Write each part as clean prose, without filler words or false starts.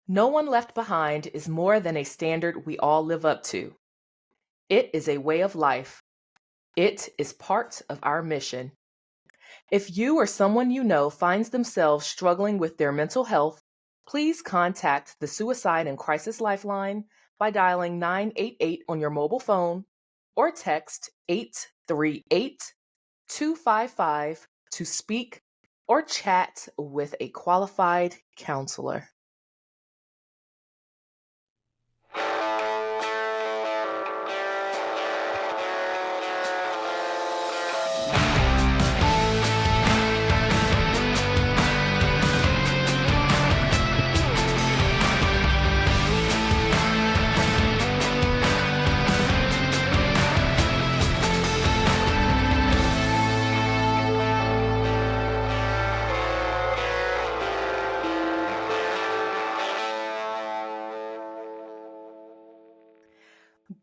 No One Left Behind is more than a standard we all live up to. It is a way of life. It is part of our mission. If you or someone you know finds themselves struggling with their mental health, please contact the Suicide and Crisis Lifeline by dialing 988 on your mobile phone or text 838-255 to speak or chat with a qualified counselor.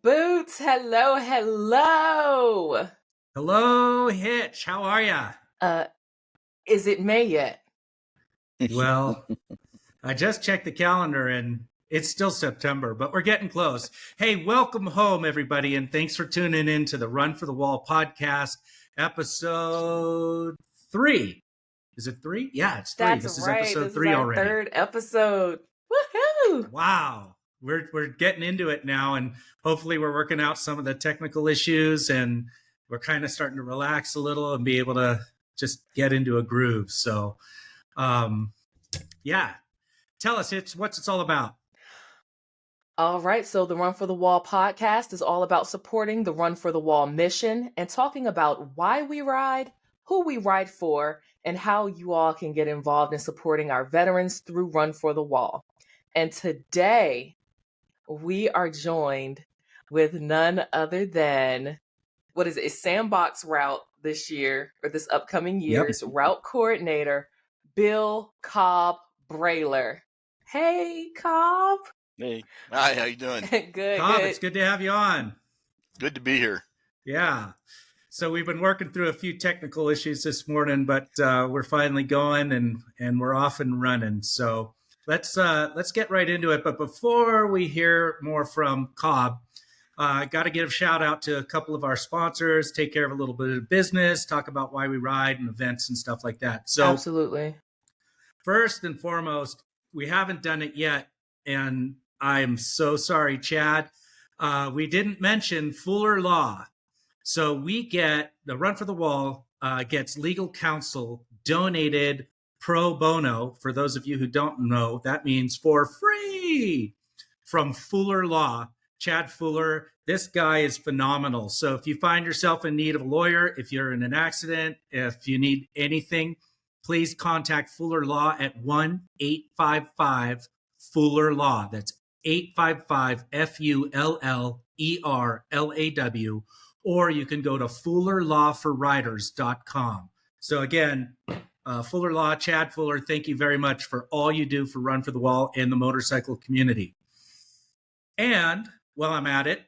Boots, hello. Hello, Hitch. How are ya? Is it May yet? Well, I just checked the calendar and it's still September, but we're getting close. Hey, welcome home, everybody, and thanks for tuning in to the Run for the Wall podcast, episode 3. Is it 3? Yeah, it's 3. That's this is right. episode this 3 is our already. Third episode. Woohoo! Wow. We're getting into it now, and hopefully we're working out some of the technical issues, and we're kind of starting to relax a little and be able to just get into a groove. So, yeah. Tell us, Hitch, what's it's all about? All right, so the Run for the Wall podcast is all about supporting the Run for the Wall mission and talking about why we ride, who we ride for, and how you all can get involved in supporting our veterans through Run for the Wall. And today, we are joined with none other than, it's Sandbox Route this year, or this upcoming year's route coordinator, Bill Cobb Brailer. Hey, Cobb. Hey. Hi, how you doing? Good, Cobb, good. it's good to have you on. Good to be here. Yeah. So we've been working through a few technical issues this morning, but we're finally going and we're off and running. So let's get right into it. But before we hear more from Cobb, I got to give a shout out to a couple of our sponsors, take care of a little bit of business, talk about why we ride and events and stuff like that. So Absolutely. First and foremost, we haven't done it yet, and I'm so sorry, Chad. We didn't mention Fuller Law. So we get, the Run for the Wall gets legal counsel donated pro bono. For those of you who don't know, that means for free from Fuller Law. Chad Fuller, this guy is phenomenal. So if you find yourself in need of a lawyer, if you're in an accident, if you need anything, please contact Fuller Law at 1-855-FULLER-LAW. That's 855-FULLERLAW. Or you can go to fullerlawforriders.com. So again, Fuller Law, Chad Fuller, thank you very much for all you do for Run for the Wall and the motorcycle community. And while I'm at it,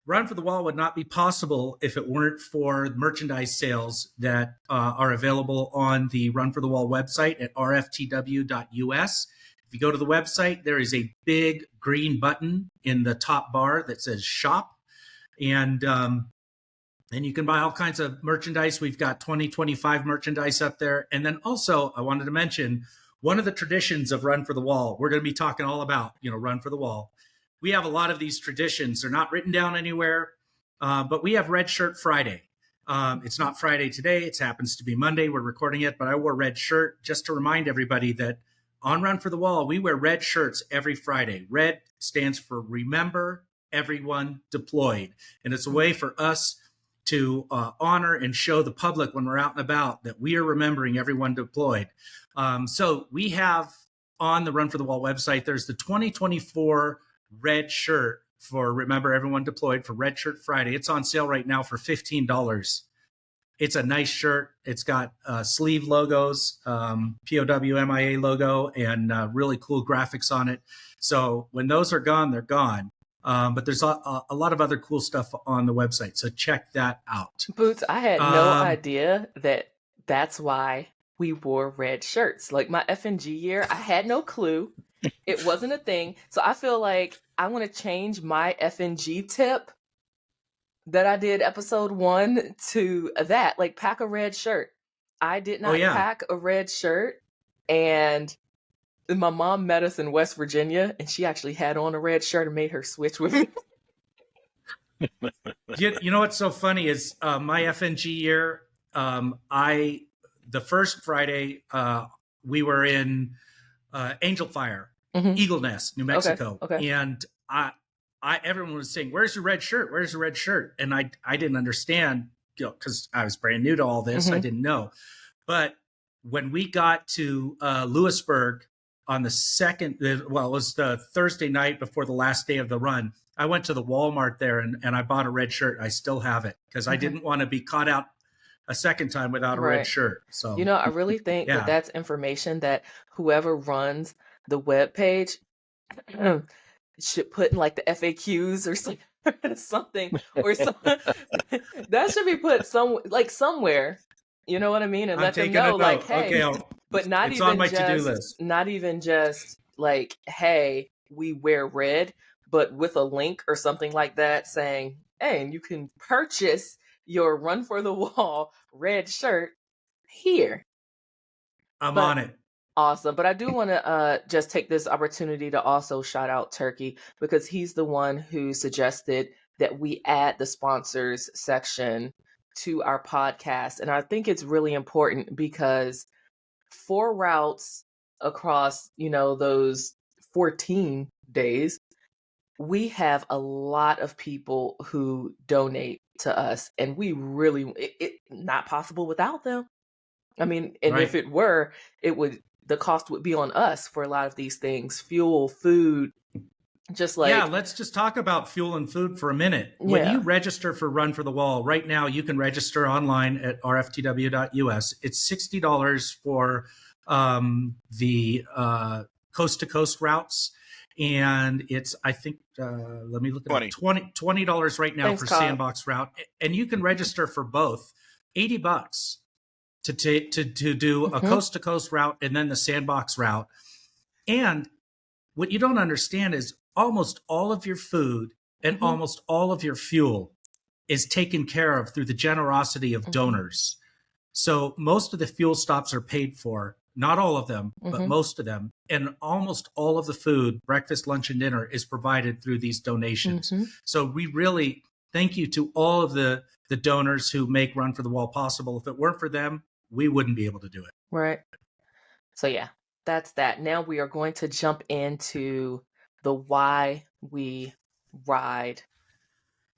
Run for the Wall would not be possible if it weren't for merchandise sales that are available on the Run for the Wall website at rftw.us. If you go to the website, there is a big green button in the top bar that says shop. And you can buy all kinds of merchandise. We've got 2025 merchandise up there. And then also, I wanted to mention one of the traditions of Run for the Wall. We're going to be talking all about, Run for the Wall. We have a lot of these traditions. They're not written down anywhere, but we have Red Shirt Friday. It's not Friday today. It happens to be Monday. We're recording it, but I wore red shirt just to remind everybody that on Run for the Wall, we wear red shirts every Friday. Red stands for Remember Everyone Deployed. And it's a way for us to honor and show the public when we're out and about that we are remembering everyone deployed. So we have on the Run for the Wall website, there's the 2024 red shirt for Remember Everyone Deployed for Red Shirt Friday. It's on sale right now for $15. It's a nice shirt. It's got sleeve logos, POW MIA logo, and really cool graphics on it. So when those are gone, they're gone. But there's a lot of other cool stuff on the website. So check that out. Boots, I had no idea that that's why we wore red shirts. Like my FNG year, I had no clue. It wasn't a thing. So I feel like I want to change my FNG tip that I did episode 1 to that, like pack a red shirt. I did Oh, not yeah. pack a red shirt, and my mom met us in West Virginia, and she actually had on a red shirt and made her switch with me. You know what's so funny is my FNG year, the first Friday, we were in Angel Fire, Eagle Nest, New Mexico. Okay. And everyone was saying, "Where's your red shirt? Where's your red shirt?" And I didn't understand, because I was brand new to all this. I didn't know. But when we got to Lewisburg on the second, it was the Thursday night before the last day of the run, I went to the Walmart there and I bought a red shirt. I still have it because I didn't want to be caught out a second time without a red shirt. So, I really think that that's information that whoever runs the webpage should put in like the FAQs or something or something. That should be put somewhere. You know what I mean? And let them know, like, hey, okay, but not it's even on my to-do just list. Not even just like, hey, we wear red, but with a link or something like that saying, hey, and you can purchase your Run for the Wall red shirt here. I'm on it. Awesome. But I do want to just take this opportunity to also shout out Turkey, because he's the one who suggested that we add the sponsors section to our podcast. And I think it's really important because 4 routes across, those 14 days, we have a lot of people who donate to us, and we really, it not possible without them. I mean, and if it were, the cost would be on us for a lot of these things, fuel, food, just like. Yeah, let's just talk about fuel and food for a minute. Yeah. When you register for Run for the Wall, right now you can register online at rftw.us. It's $60 for the coast-to-coast routes. And it's, I think, let me look at it, $20 right now. Thanks, for Kyle. Sandbox Route. And you can register for both, $80 to do a coast-to-coast route and then the Sandbox Route. And what you don't understand is almost all of your food and almost all of your fuel is taken care of through the generosity of donors. So most of the fuel stops are paid for, not all of them, but most of them. And almost all of the food, breakfast, lunch, and dinner, is provided through these donations. So we really thank you to all of the donors who make Run for the Wall possible. If it weren't for them, we wouldn't be able to do it. Right. So yeah, that's that. Now we are going to jump into the why we ride.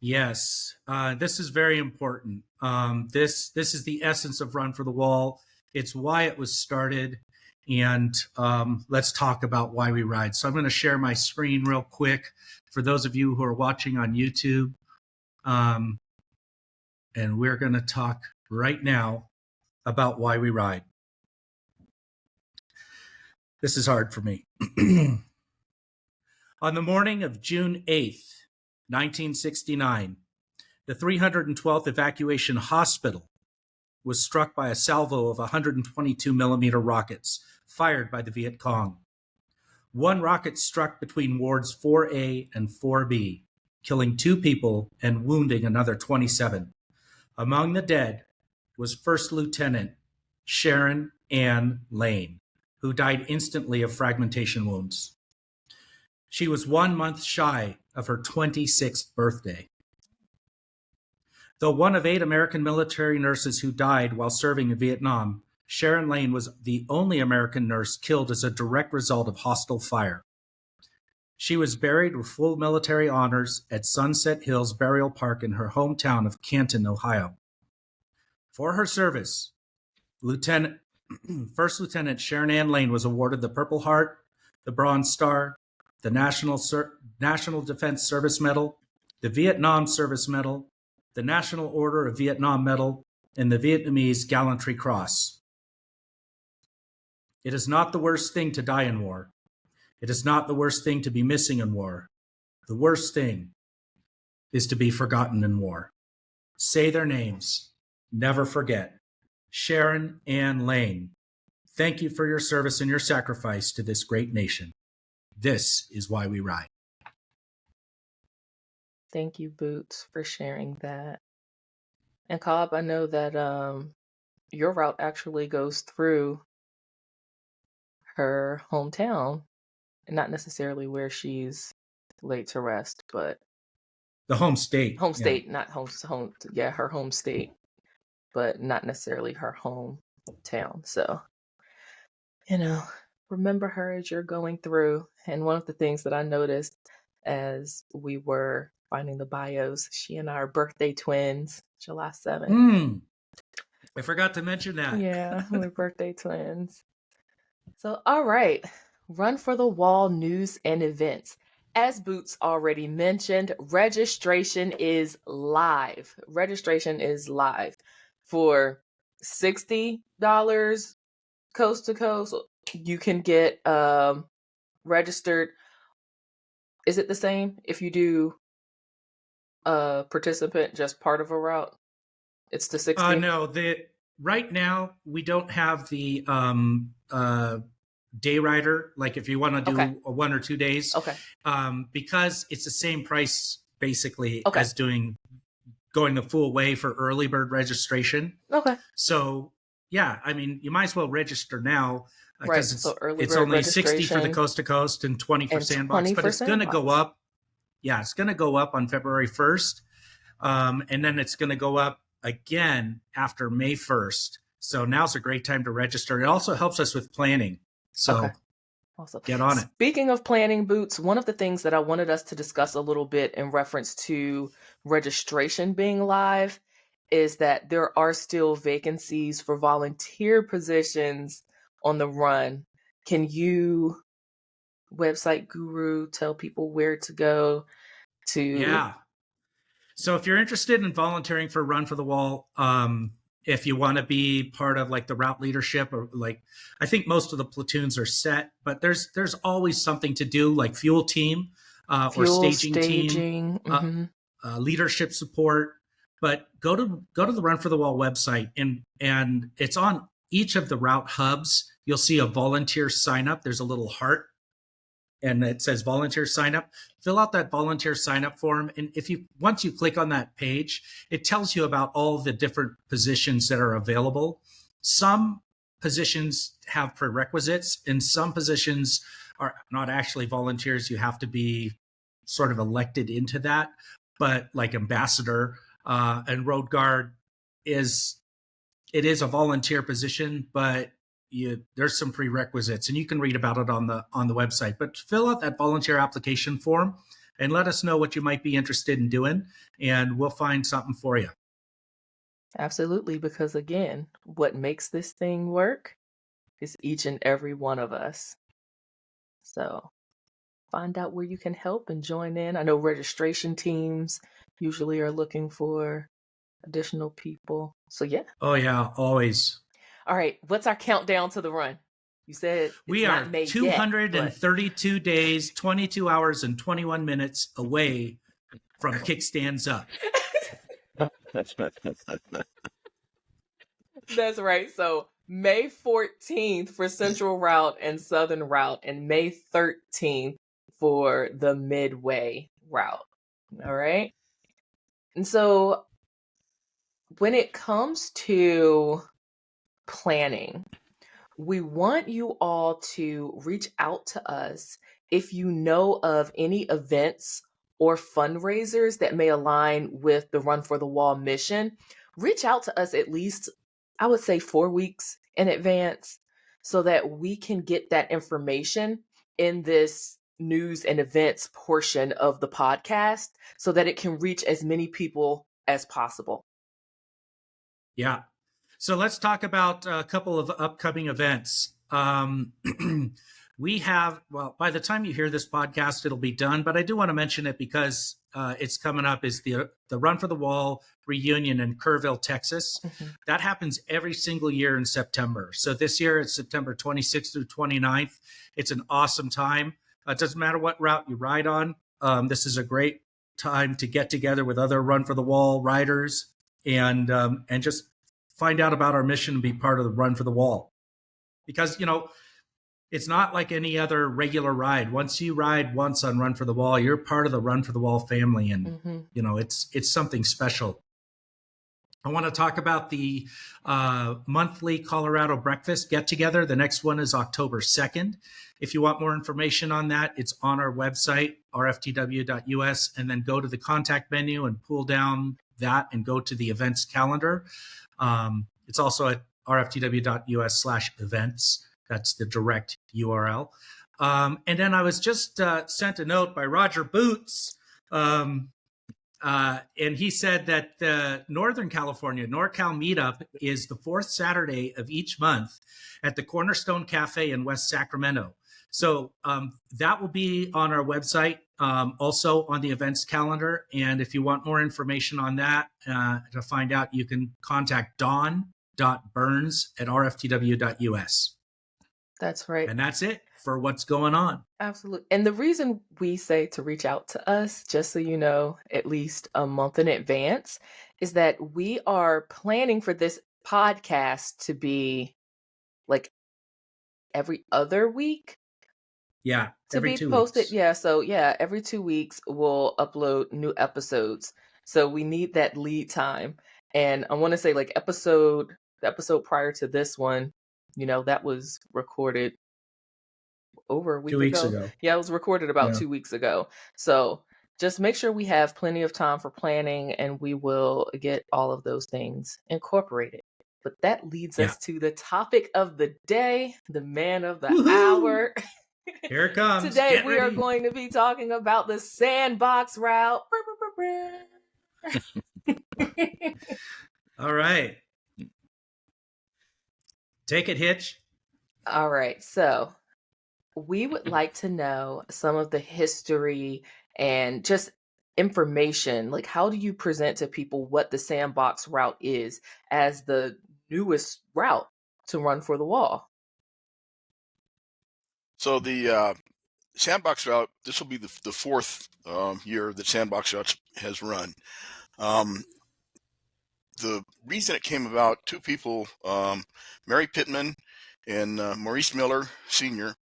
Yes, this is very important. This is the essence of Run for the Wall. It's why it was started. And let's talk about why we ride. So I'm going to share my screen real quick for those of you who are watching on YouTube. And we're going to talk right now about why we ride. This is hard for me. On the morning of June 8th, 1969, the 312th Evacuation Hospital was struck by a salvo of 122 millimeter rockets fired by the Viet Cong. One rocket struck between wards 4A and 4B, killing 2 people and wounding another 27. Among the dead was First Lieutenant Sharon Ann Lane, who died instantly of fragmentation wounds. She was 1 month shy of her 26th birthday. Though one of 8 American military nurses who died while serving in Vietnam, Sharon Lane was the only American nurse killed as a direct result of hostile fire. She was buried with full military honors at Sunset Hills Burial Park in her hometown of Canton, Ohio. For her service, First Lieutenant Sharon Ann Lane was awarded the Purple Heart, the Bronze Star, the National Defense Service Medal, the Vietnam Service Medal, the National Order of Vietnam Medal, and the Vietnamese Gallantry Cross. It is not the worst thing to die in war. It is not the worst thing to be missing in war. The worst thing is to be forgotten in war. Say their names. Never forget. Sharon Ann Lane, thank you for your service and your sacrifice to this great nation. This is why we ride. Thank you, Boots, for sharing that. And Cobb, I know that your route actually goes through her hometown, not necessarily where she's laid to rest, but The home state. home state, not home, yeah, her home state, but not necessarily her hometown. So, remember her as you're going through. And one of the things that I noticed as we were finding the bios, she and I are birthday twins, July 7th. I forgot to mention that. Yeah, we're birthday twins. So, all right, Run for the Wall news and events. As Boots already mentioned, registration is live. Registration is live for $60 coast to coast. You can get registered. Is it the same if you do a participant just part of a route? It's the 60? No, right now we don't have the day rider. Like if you want to do a 1 or 2 days, because it's the same price basically as going the full way for early bird registration. Okay. So yeah, I mean, you might as well register now because Right. it's only 60 for the coast to coast and 20 for Sandbox, but it's going to go up. Yeah, it's going to go up on February 1st. And then it's going to go up again after May 1st. So now's a great time to register. It also helps us with planning. So awesome. Get on it. Speaking of planning, Boots, one of the things that I wanted us to discuss a little bit in reference to registration being live is that there are still vacancies for volunteer positions on the run. Can you, website guru, tell people where to go to? Yeah. So if you're interested in volunteering for Run for the Wall, if you want to be part of like the route leadership, or like, I think most of the platoons are set, but there's always something to do, like fuel team or staging team, leadership support. But go to the Run for the Wall website, and it's on each of the route hubs. You'll see a volunteer sign up. There's a little heart, and it says volunteer sign up. Fill out that volunteer sign up form. And once you click on that page, it tells you about all the different positions that are available. Some positions have prerequisites, and some positions are not actually volunteers. You have to be sort of elected into that. But like ambassador and road guard is a volunteer position, but there's some prerequisites, and you can read about it on the website. But fill out that volunteer application form and let us know what you might be interested in doing, and we'll find something for you. Absolutely, because again, what makes this thing work is each and every one of us. So find out where you can help and join in. I know registration teams usually are looking for additional people. So yeah. Oh yeah, always. All right, what's our countdown to the run? You said we are 232 days, 22 hours, and 21 minutes away from kickstands up. That's right. So May 14th for Central Route and Southern Route, and May 13th for the Midway Route. All right. And so when it comes to planning, we want you all to reach out to us if you know of any events or fundraisers that may align with the Run for the Wall mission. Reach out to us at least, I would say, 4 weeks in advance so that we can get that information in this news and events portion of the podcast so that it can reach as many people as possible. Yeah. So let's talk about a couple of upcoming events. We have, well, by the time you hear this podcast, it'll be done, but I do want to mention it because it's coming up, is the Run for the Wall reunion in Cookville, Texas. Mm-hmm. That happens every single year in September. So this year it's September 26th through 29th. It's an awesome time. It doesn't matter what route you ride on. This is a great time to get together with other Run for the Wall riders and just find out about our mission and be part of the Run for the Wall. Because, it's not like any other regular ride. Once you ride once on Run for the Wall, you're part of the Run for the Wall family, and Mm-hmm. it's something special. I want to talk about the monthly Colorado breakfast get together. The next one is October 2nd. If you want more information on that, it's on our website, rftw.us, and then go to the contact menu and pull down that and go to the events calendar. It's also at rftw.us/events. That's the direct URL. And then I was just sent a note by Roger Boots. And he said that the Northern California NorCal meetup is the fourth Saturday of each month at the Cornerstone Cafe in West Sacramento. So that will be on our website, also on the events calendar. And if you want more information on that, to find out, you can contact don.burns@rftw.us. That's right. And that's it for what's going on. Absolutely. And the reason we say to reach out to us, just so you know, at least a month in advance, is that we are planning for this podcast to be like every other week Yeah, to every be 2 posted. weeks. Yeah. So, yeah, every 2 weeks we'll upload new episodes. So we need that lead time. And I want to say, like, the episode prior to this one, that was recorded over a 2 week weeks ago. ago. Yeah, it was recorded about Yeah. 2 weeks ago. So just make sure we have plenty of time for planning, and we will get all of those things incorporated. But that leads Yeah. us to the topic of the day, the man of the Woohoo! hour. Here it comes. Today Get we are ready. going to be talking about the Sandbox Route. All right. Take it, Hitch. All right. So we would like to know some of the history and just information. Like, how do you present to people what the Sandbox Route is as the newest route to Run for the Wall? So the Sandbox Route, this will be the fourth year that Sandbox Route has run. The reason it came about, two people, Mary Pittman and Maurice Miller Sr.,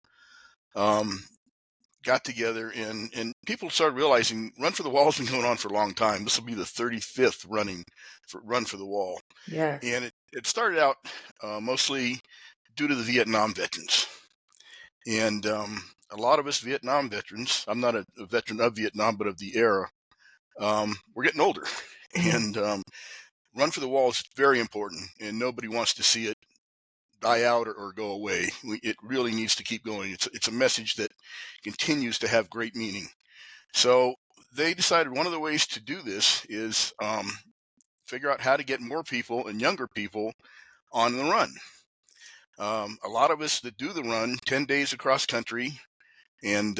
got together, and people started realizing Run for the Wall has been going on for a long time. This will be the 35th running for Run for the Wall. Yes. And it started out mostly due to the Vietnam veterans. And a lot of us Vietnam veterans, I'm not a veteran of Vietnam, but of the era, we're getting older. Mhm. And Run for the Wall is very important, and nobody wants to see it die out or go away. It really needs to keep going. It's a message that continues to have great meaning. So they decided one of the ways to do this is figure out how to get more people and younger people on the run. A lot of us that do the run, 10 days across country, and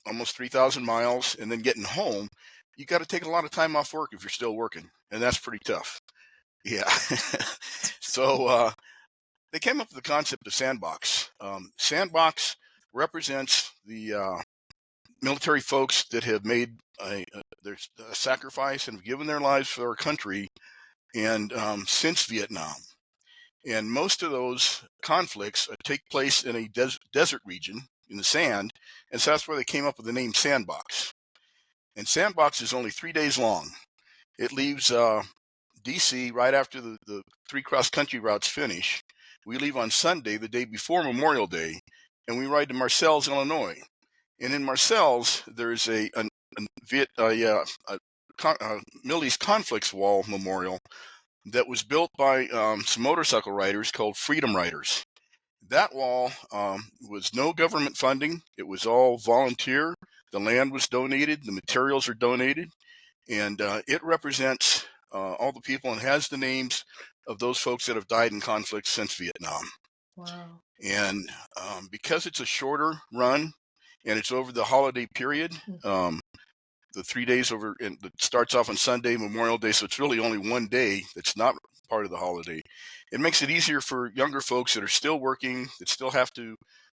almost 3,000 miles, and then getting home, you got to take a lot of time off work if you're still working, and that's pretty tough. Yeah. So they came up with the concept of Sandbox. Sandbox represents the military folks that have made their sacrifice and have given their lives for our country, and since Vietnam. And most of those conflicts take place in a desert region in the sand, and so that's where they came up with the name Sandbox. And Sandbox is only 3 days long. It leaves DC right after the 3 cross-country routes finish. We leave on Sunday, the day before Memorial Day, and we ride to Marseilles, Illinois. And in Marseilles, there's a Middle East Conflicts Wall Memorial that was built by some motorcycle riders called Freedom Riders. That wall was no government funding. It was all volunteer. The land was donated. The materials are donated. And it represents all the people and has the names of those folks that have died in conflict since Vietnam. Wow. And because it's a shorter run and it's over the holiday period, the 3 days over, and it starts off on Sunday, Memorial Day, so it's really only one day that's not part of the holiday. It makes it easier for younger folks that are still working, that still have to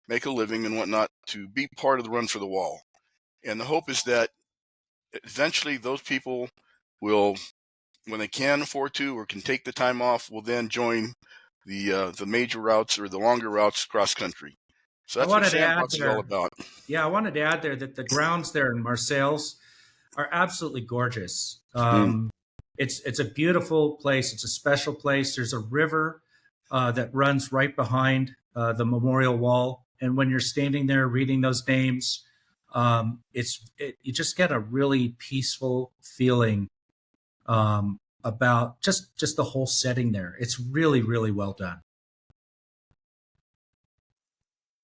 make a living and whatnot, to be part of the Run for the Wall. And the hope is that eventually those people will, when they can afford to or can take the time off, will then join the major routes or the longer routes cross country. So I that's what wanted to add Sandbox is all there. about. Yeah, I wanted to add there that the grounds there in Marseilles are absolutely gorgeous. It's a beautiful place. It's a special place. There's a river that runs right behind the memorial wall, and when you're standing there reading those names, you just get a really peaceful feeling about just the whole setting there. It's really, really well done.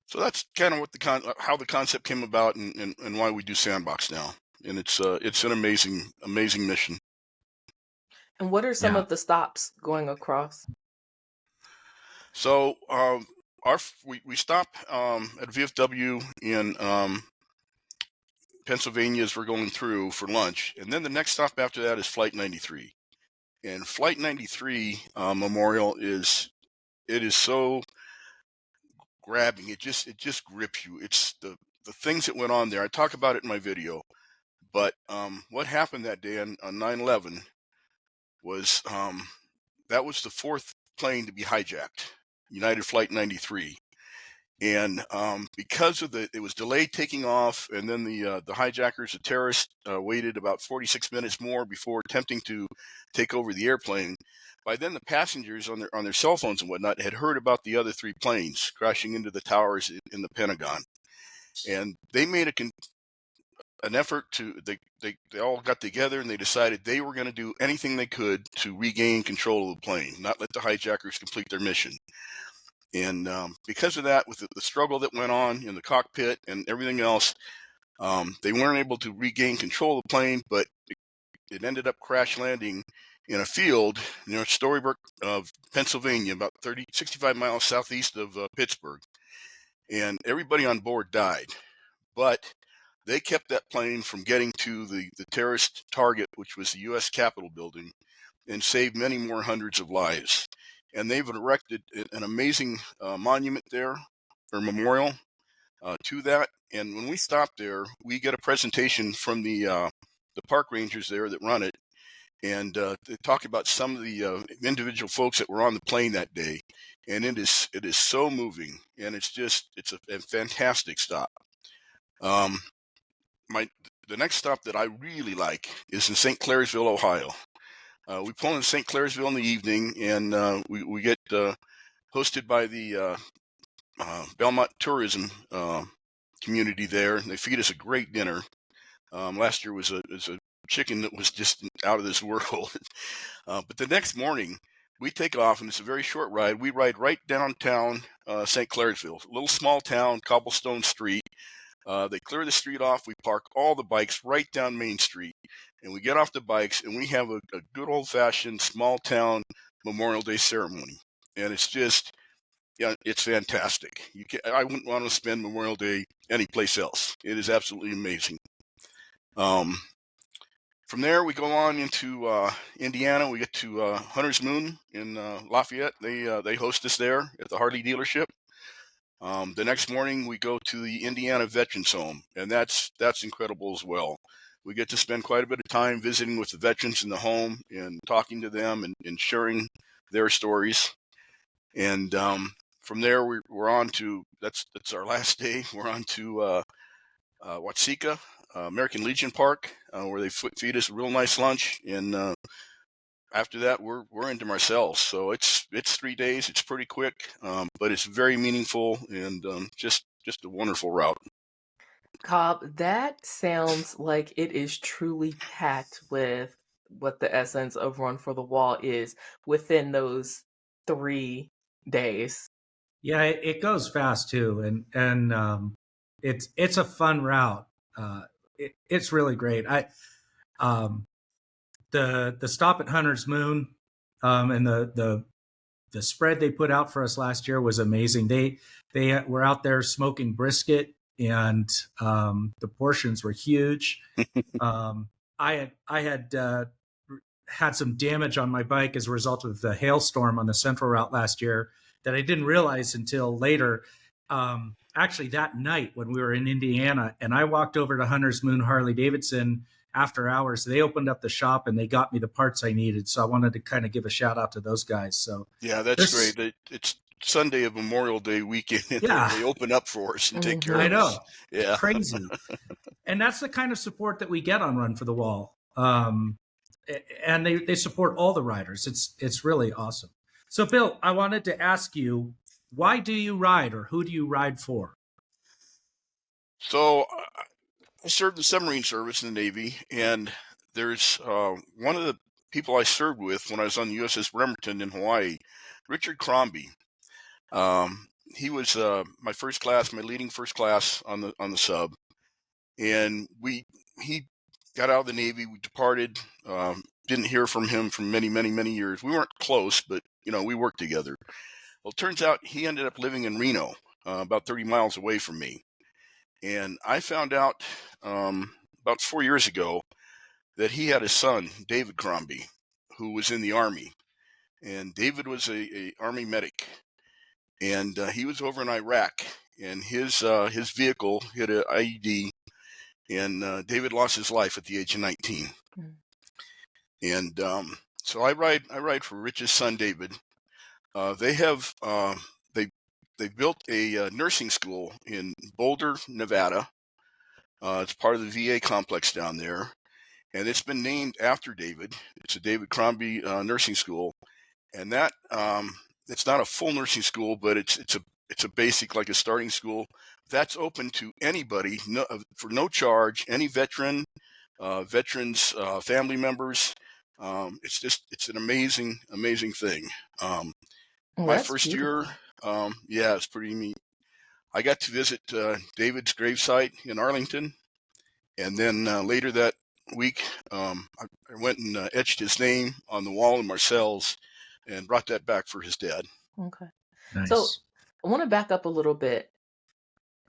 So that's kind of what how the concept came about, and why we do Sandbox now. And it's an amazing mission. And what are some Yeah. of the stops going across? So we stop at VFW in Pennsylvania as we're going through for lunch, and then the next stop after that is Flight 93. And Flight 93 Memorial is so grabbing. It just grips you. It's the things that went on there. I talk about it in my video. But what happened that day on 9/11 was that was the fourth plane to be hijacked, United Flight 93. And because of it was delayed taking off, and then the hijackers, the terrorists, waited about 46 minutes more before attempting to take over the airplane. By then, the passengers on their cell phones and whatnot had heard about the other three planes crashing into the towers in the Pentagon, and they made an effort to they all got together and they decided they were going to do anything they could to regain control of the plane, not let the hijackers complete their mission. And because of that, with the struggle that went on in the cockpit and everything else, they weren't able to regain control of the plane, but it ended up crash landing in a field near Storybrooke of Pennsylvania, about 65 miles southeast of Pittsburgh. And everybody on board died. But they kept that plane from getting to the terrorist target, which was the U.S. Capitol building, and saved many more hundreds of lives. And they've erected an amazing monument there, or memorial, to that. And when we stop there, we get a presentation from the park rangers there that run it, and they talk about some of the individual folks that were on the plane that day. And it is so moving, and it's a fantastic stop. The next stop that I really like is in St. Clairsville, Ohio. We pull in St. Clairsville in the evening, and we get hosted by the Belmont tourism community there, and they feed us a great dinner. Last year was a chicken that was just out of this world. But the next morning, we take off, and it's a very short ride. We ride right downtown St. Clairsville, a little small town, cobblestone street. They clear the street off. We park all the bikes right down Main Street, and we get off the bikes, and we have a good old-fashioned small town Memorial Day ceremony. And it's just, it's fantastic. I wouldn't want to spend Memorial Day anyplace else. It is absolutely amazing. From there, we go on into Indiana. We get to Hunter's Moon in Lafayette. They host us there at the Harley dealership. The next morning, we go to the Indiana Veterans Home, and that's incredible as well. We get to spend quite a bit of time visiting with the veterans in the home and talking to them and sharing their stories. And from there, we're on to that's our last day. We're on to Watseka, American Legion Park, where they feed us a real nice lunch. And after that, we're into Marseilles. So it's 3 days. It's pretty quick, but it's very meaningful and just a wonderful route. Cobb, that sounds like it is truly packed with what the essence of Run for the Wall is within those 3 days. Yeah, it goes fast too, and it's a fun route. It's really great. The stop at Hunter's Moon, and the spread they put out for us last year was amazing. They were out there smoking brisket, and the portions were huge. I had some damage on my bike as a result of the hailstorm on the Central Route last year that I didn't realize until later. Actually, that night when we were in Indiana, and I walked over to Hunter's Moon Harley Davidson after hours, they opened up the shop and they got me the parts I needed. So I wanted to kind of give a shout out to those guys. So yeah, that's great. It's Sunday of Memorial Day weekend, and Yeah. they open up for us and take care I of us. know. Yeah. Crazy. And that's the kind of support that we get on Run for the Wall. And they support all the riders. It's really awesome. So, Bill, I wanted to ask you, why do you ride, or who do you ride for? So I served the submarine service in the Navy, and there's one of the people I served with when I was on the USS Bremerton in Hawaii, Richard Crombie. He was my leading first class on the sub, and he got out of the Navy. We departed. Didn't hear from him for many, many, many years. We weren't close, but we worked together. Well, it turns out he ended up living in Reno, about 30 miles away from me. And I found out about 4 years ago that he had a son, David Crombie, who was in the Army. And David was a Army medic. And he was over in Iraq, and his vehicle hit an IED, and David lost his life at the age of 19. Mm. And so I ride for Rich's son, David. They built a nursing school in Boulder, Nevada. It's part of the VA complex down there, and it's been named after David. It's a David Crombie nursing school, and that it's not a full nursing school, but it's a basic, like a starting school. That's open to anybody, for no charge. Any veterans, family members. It's an amazing thing. My first beautiful. year, it's pretty neat. I got to visit David's gravesite in Arlington, and then later that week, I went and etched his name on the wall in Marcel's and brought that back for his dad. Okay. Nice. So I want to back up a little bit.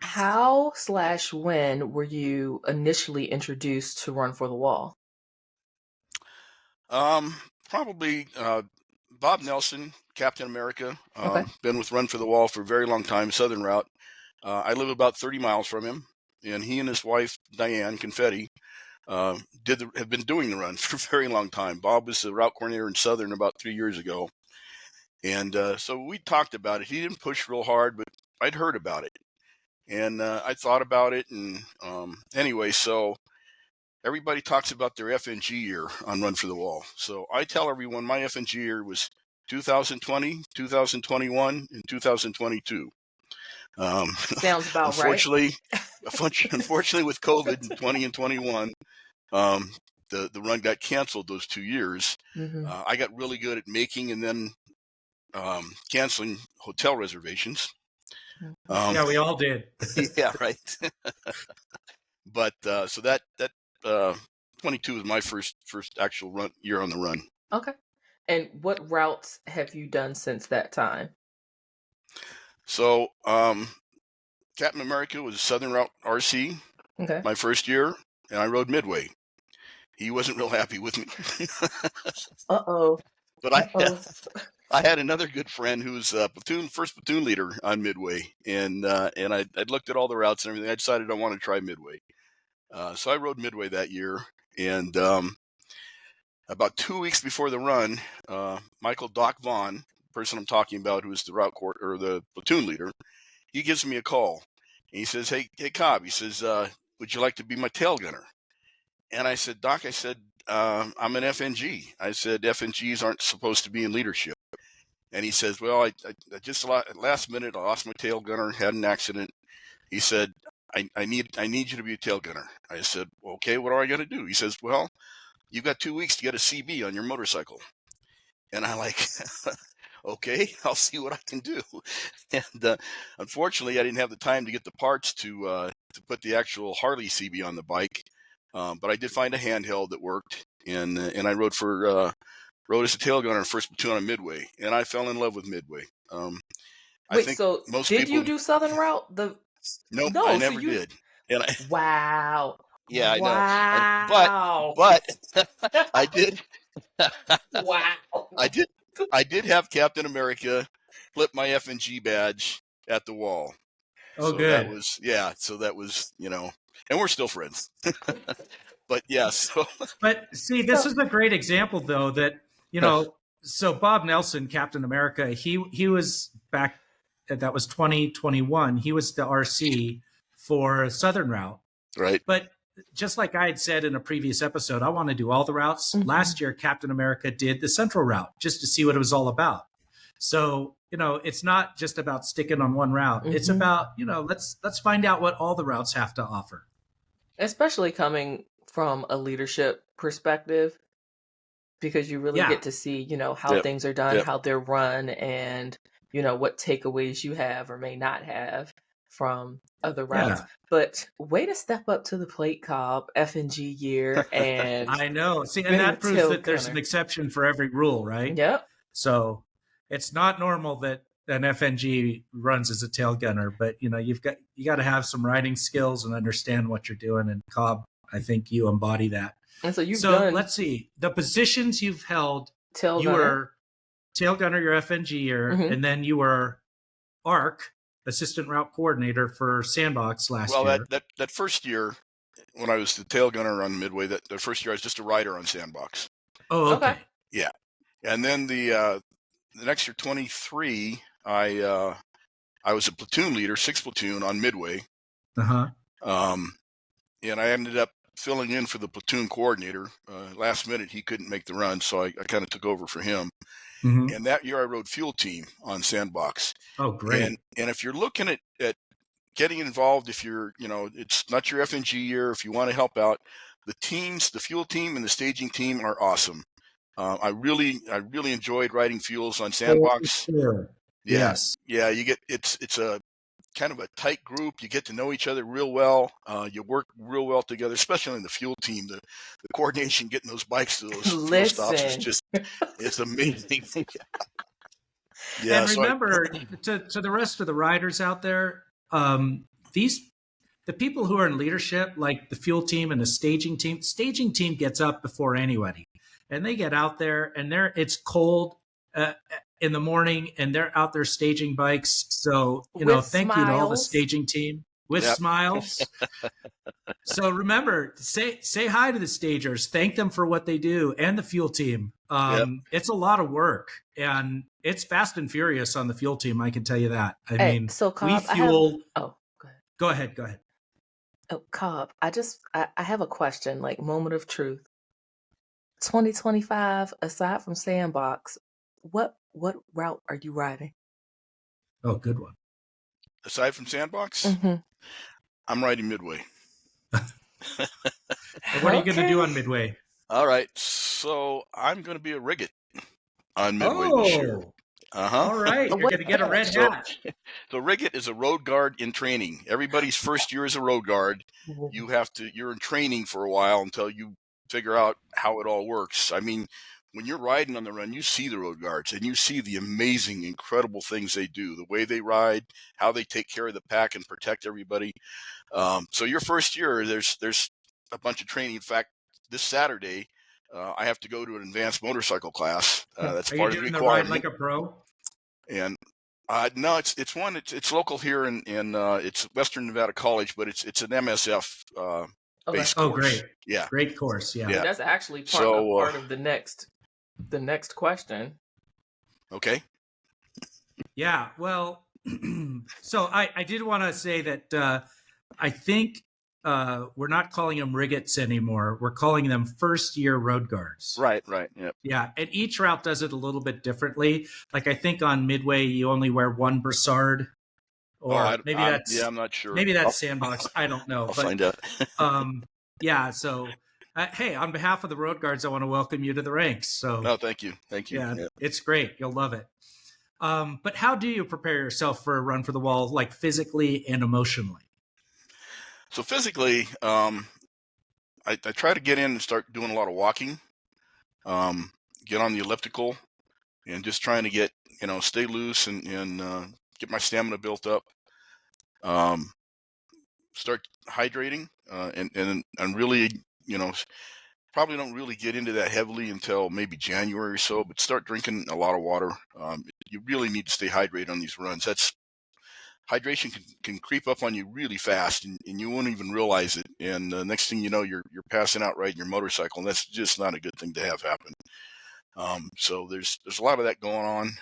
How/when were you initially introduced to Run for the Wall? Probably Bob Nelson, Captain America. Okay. Been with Run for the Wall for a very long time, Southern Route. I live about 30 miles from him, and he and his wife, Diane Confetti, have been doing the run for a very long time. Bob was the route coordinator in Southern about 3 years ago. And so we talked about it. He didn't push real hard, but I'd heard about it. And I thought about it. And anyway, so everybody talks about their FNG year on Run for the Wall. So I tell everyone my FNG year was 2020, 2021, and 2022. Sounds about unfortunately, right. Unfortunately, with COVID in 20 and 21, the run got canceled those 2 years. Mm-hmm. I got really good at making and then canceling hotel reservations. Yeah, we all did. Yeah, right. But so that 22 was my first actual year on the run. Okay. And what routes have you done since that time? So Captain America was Southern Route RC. Okay. My first year, and I rode Midway. He wasn't real happy with me. Uh-oh. But I had another good friend who was first platoon leader on Midway, and I'd looked at all the routes and everything. I decided I wanted to try Midway, so I rode Midway that year. And about 2 weeks before the run, Michael Doc Vaughn, the person I'm talking about, who was the route court or the platoon leader, he gives me a call, and he says, "Hey Cobb," he says, "would you like to be my tail gunner?" And I said, "Doc," I said, "I'm an FNG." I said, "FNGs aren't supposed to be in leadership." And he says, "Well, I just last minute I lost my tail gunner, had an accident." He said, I need you to be a tail gunner." I said, "Okay, what do I got to do?" He says, "Well, you've got 2 weeks to get a CB on your motorcycle." And I'm like, "Okay, I'll see what I can do." And unfortunately, I didn't have the time to get the parts to put the actual Harley CB on the bike, but I did find a handheld that worked, and I rode as a tail gunner first platoon on Midway, and I fell in love with Midway. I think so most did people, you do Southern Route? Nope, No, I so never did. And Wow. yeah, I know. Wow. But I did. Wow. I did have Captain America flip my FNG badge at the wall. Oh, so good. That was, and we're still friends. But yeah, so. But see, this is a great example, though, that, so Bob Nelson, Captain America, he was back that was 2021. He was the RC for Southern Route. Right. But just like I had said in a previous episode, I want to do all the routes. Mhm. Last year, Captain America did the Central Route just to see what it was all about. So, it's not just about sticking on one route. It's Mhm. about, let's find out what all the routes have to offer. Especially coming from a leadership perspective, because you really Yeah. get to see, how Yep. things are done, Yep. how they're run, and, what takeaways you have or may not have from other routes. Yeah. But way to step up to the plate, Cobb, FNG year, and I know. See, and been the that proves tail that there's an gunner. exception for every rule, right? Yep. So it's not normal that an FNG runs as a tail gunner, but you got to have some riding skills and understand what you're doing. And Cobb, I think you embody that. And so you've So done let's see the positions you've held. tail You gunner. were tail gunner, your FNG year, Mhm. and then you were ARC, assistant route coordinator for Sandbox last Well, year. that first year when I was the tail gunner on Midway, that first year I was just a rider on Sandbox. Oh, Okay. okay. Yeah. And then the next year, 23, I was a platoon leader, 6th platoon on Midway. Uh-huh. And I ended up filling in for the platoon coordinator. Last minute, he couldn't make the run, so I kind of took over for him. Mm-hmm. And that year I rode fuel team on Sandbox. Oh, great. And if you're looking at getting involved, if you're, it's not your FNG year, if you want to help out, the teams, the fuel team and the staging team are awesome. I really enjoyed riding fuels on Sandbox. Sure. Yeah. Yes. Yeah. It's a kind of a tight group. You get to know each other real well. You work real well together, especially in the fuel team. The coordination, getting those bikes to those fuel stops is just, it's amazing. Yeah. And remember, to the rest of the riders out there, the people who are in leadership, like the fuel team and the staging team gets up before anybody, and they get out there, and it's cold in the morning, and they're out there staging bikes. So thank you to all the staging team with smiles. So remember, say hi to the stagers, thank them for what they do, and the fuel team. It's a lot of work, and it's fast and furious on the fuel team. I can tell you that. I mean, so Cobb, we fuel. Go ahead. Go ahead. Oh, Cobb, I have a question, like moment of truth. 2025, aside from Sandbox, what route are you riding? Oh, good one. Aside from Sandbox, I'm riding Midway. What are you going to do on Midway? All right, so I'm going to be a Riggit on Midway this year. All right, you're going to get a red hat. So Riggit is a road guard in training. Everybody's first year as a road guard. You're in training for a while until you figure out how it all works. I mean, when you're riding on the run, you see the road guards and you see the amazing, incredible things they do, the way they ride, how they take care of the pack and protect everybody. So your first year, there's a bunch of training. In fact, this Saturday, I have to go to an advanced motorcycle class. That's Are part you of the doing the requirement. ride like a pro? And no, it's local here in it's Western Nevada College, but it's an MSF based course. Oh, great! Yeah, great course. Yeah, that's actually part of the next question. Okay. Yeah. Well, so I did want to say that I think we're not calling them Riggits anymore. We're calling them first-year road guards. Right. Yep. Yeah, and each route does it a little bit differently. Like I think on Midway, you only wear one brassard, or I'm not sure. Maybe that's Sandbox. I don't know. I'll find out. Yeah. So, hey, on behalf of the road guards, I want to welcome you to the ranks. So, no, thank you. Yeah, it's great. You'll love it. But how do you prepare yourself for a run for the wall, like physically and emotionally? So physically, I try to get in and start doing a lot of walking, get on the elliptical, and just trying to get, stay loose and get my stamina built up. Start hydrating, and really, probably don't really get into that heavily until maybe January or so, but start drinking a lot of water. You really need to stay hydrated on these runs. Hydration can creep up on you really fast, and you won't even realize it. And the next thing you know, you're passing out riding your motorcycle, and that's just not a good thing to have happen. So there's a lot of that going on.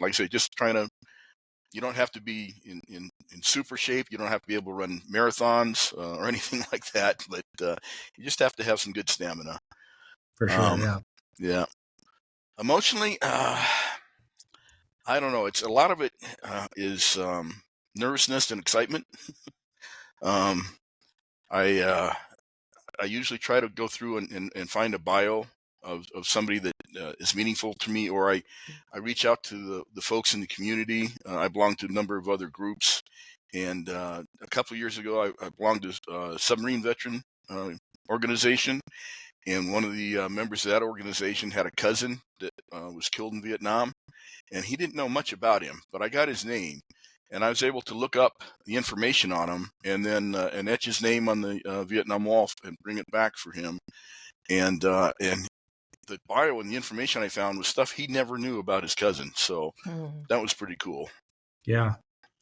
Like I say, just trying to You don't have to be in super shape. You don't have to be able to run marathons or anything like that, but you just have to have some good stamina. For sure, yeah. Yeah. Emotionally, I don't know. It's a lot of it is nervousness and excitement. um, I usually try to go through and find a bio of somebody that is meaningful to me, or I reach out to the folks in the community. I belong to a number of other groups, and a couple of years ago, I belonged to a submarine veteran organization, and one of the members of that organization had a cousin that was killed in Vietnam, and he didn't know much about him, but I got his name. And I was able to look up the information on him, and then and etch his name on the Vietnam Wall and bring it back for him. And the bio and the information I found was stuff he never knew about his cousin. So that was pretty cool. Yeah.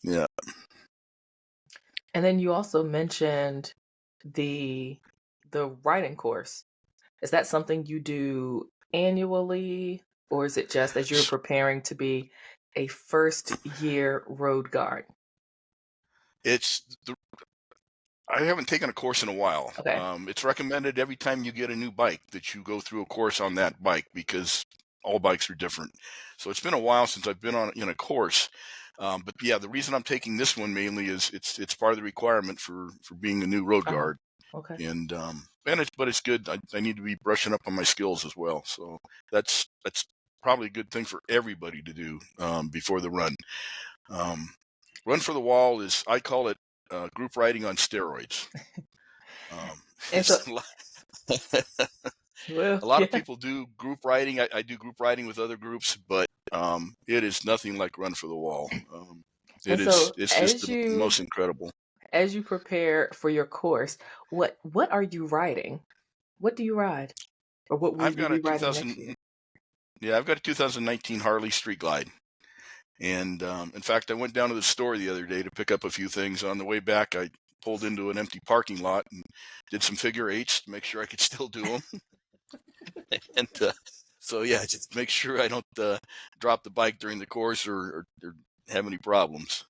Yeah. And then you also mentioned the writing course. Is that something you do annually, or is it just as you're preparing to be a first year road guard? I haven't taken a course in a while. Okay. It's recommended every time you get a new bike that you go through a course on that bike, because all bikes are different. So it's been a while since I've been in a course. But yeah, the reason I'm taking this one mainly is it's part of the requirement for being a new road guard. Okay. And it's good. I need to be brushing up on my skills as well. So that's probably a good thing for everybody to do before the run. Run for the Wall is, I call it group riding on steroids. And so, a lot of people do group riding. I do group riding with other groups, but it is nothing like Run for the Wall. It's just the most incredible. As you prepare for your course, what are you riding? What do you ride? Or what will you be riding next year? Yeah, I've got a 2019 Harley Street Glide. And in fact, I went down to the store the other day to pick up a few things. On the way back, I pulled into an empty parking lot and did some figure eights to make sure I could still do them. And so, yeah, just make sure I don't drop the bike during the course or have any problems.